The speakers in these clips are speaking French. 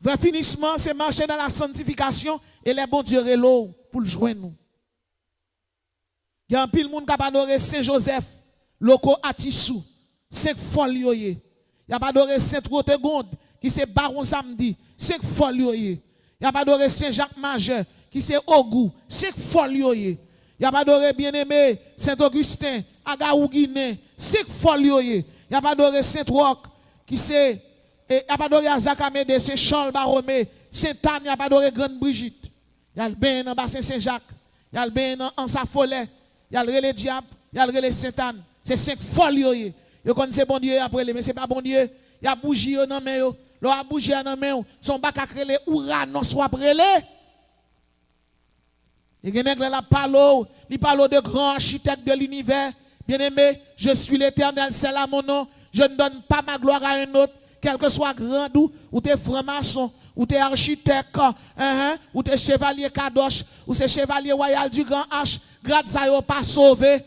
Vrai finissement, c'est marcher dans la sanctification et les bons dieux l'eau pour le joindre nous. Il y a un pile monde qui a adoré Saint-Joseph, Loco Atissou, Saint Folioye. Il y a adoré Saint-Rotegonde, qui c'est Baron Samedi, Saint Folioye. Il y a adoré Saint-Jacques Majeur, qui c'est Ogou, Saint Folioye. Il y a adoré bien-aimé Saint-Augustin, Agaou Guinée, Saint Folioye. Il y a adoré Saint-Roch, qui c'est il y a adoré Azak Amédée, Saint Charles Baromé, Saint-Anne, il y a adoré Grande Brigitte. Il y a le bain dans bassin Saint-Jacques, il y a le bain en Safolet, il y a le diable, il y a le Saint-Anne. C'est 5 folies. Vous connaissez bon Dieu après, mais ce n'est pas bon Dieu. Il y a bougie dans main yo. Lo a bougie dans main yo. Son bac à créer Ouranos soit prélé. Et genèg la parle, il parle de grands architectes de l'univers. Bien-aimé, je suis l'Éternel, c'est là mon nom. Je ne donne pas ma gloire à un autre, quel que soit grand ou t'es franc-maçon, ou t'es architecte, ou t'es chevalier Kadosh, ou c'est chevalier royal du grand H, grâce à eux pas sauvé.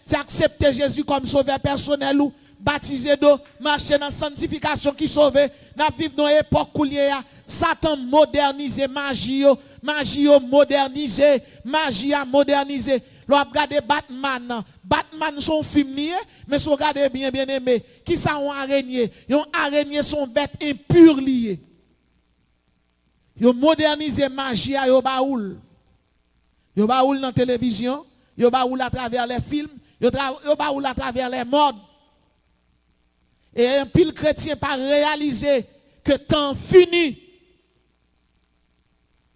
C'est accepter Jésus comme sauveur personnel ou baptisé d'eau, marcher dans la sanctification qui sauve. Nous vivons dans une époque où Satan modernisé magie, modernisé, magie a modernisé. L'on regarde Batman, Batman son film lié, mais si vous regardez bien aimé, qui ça ont araignée? Yon araignée son bête impure lié. Yon modernisé magie à yo baoul. Yo baoul dans la télévision. Yo baoul à travers les films, yo baoul à travers les modes. Et un pile chrétien pas réalisé que temps fini.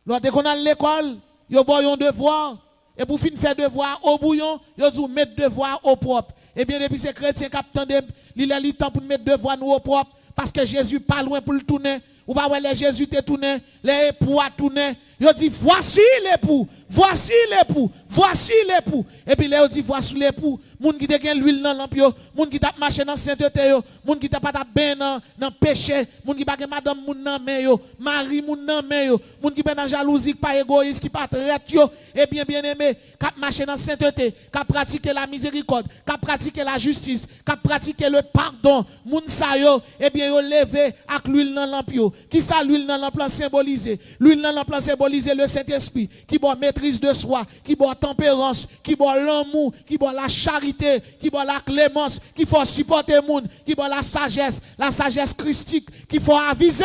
Lorsque qu'on a l'école, yo boy un devoir et pour finir faire devoir au bouillon, yo dit mettre devoir au propre. Et bien depuis ces chrétiens qui attendent, il a le temps pour mettre devoir nous au propre parce que Jésus pas loin pour le tourner. Ou pas les Jésus te tourné, les époux a tourné. Il dit voici l'époux, voici l'époux, voici l'époux. Et puis il dit voici l'époux. Moun qui te gen l'huile dans lampe yo, moun qui t'a marché dans sainteté yo, moun qui t'a pas t'a ben dans péché, moun qui pas gen madame moun nan men yo, mari moun nan men yo, moun qui ben dans jalousie, pas égoïste, qui pas traite yo, et bien aimé, qui marché dans sainteté, qui pratiquer la miséricorde, qui pratiquer la justice, qui pratiquer le pardon, moun sa yo, et bien yo levé avec l'huile dans lampe yo. Qui ça l'huile dans lampe symbolisé? L'huile dans lampe symbolisé le Saint-Esprit, qui bon maîtrise de soi, qui bon tempérance, qui bon l'amour, qui bon la charité, qui bon la clémence, qui faut supporter le monde, qui bon la sagesse christique, qui faut aviser.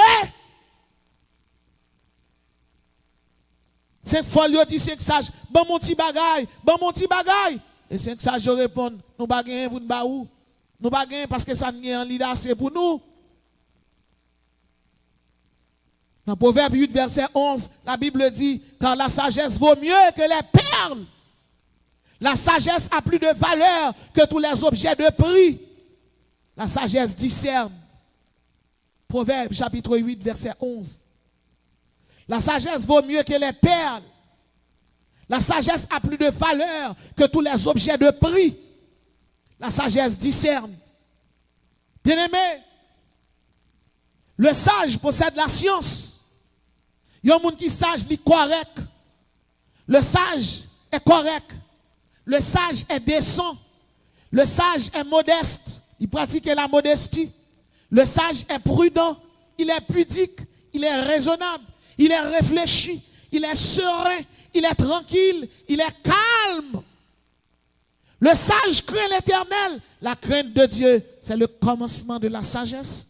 5 fois il dit 5 sages, bon mon petit bagay, et 5 sages répondent, nous bagay pour nous baou, nous bagay parce que ça n'est en leader c'est pour nous. Dans Proverbe 8, verset 11, la Bible dit, car la sagesse vaut mieux que les perles. La sagesse a plus de valeur que tous les objets de prix. La sagesse discerne. Proverbe chapitre 8, verset 11. La sagesse vaut mieux que les perles. La sagesse a plus de valeur que tous les objets de prix. La sagesse discerne. Bien-aimé, le sage possède la science. Il y a un monde qui est sage, il est correct. Le sage est correct. Le sage est décent. Le sage est modeste. Il pratique la modestie. Le sage est prudent. Il est pudique. Il est raisonnable. Il est réfléchi. Il est serein. Il est tranquille. Il est calme. Le sage craint l'Éternel. La crainte de Dieu, c'est le commencement de la sagesse.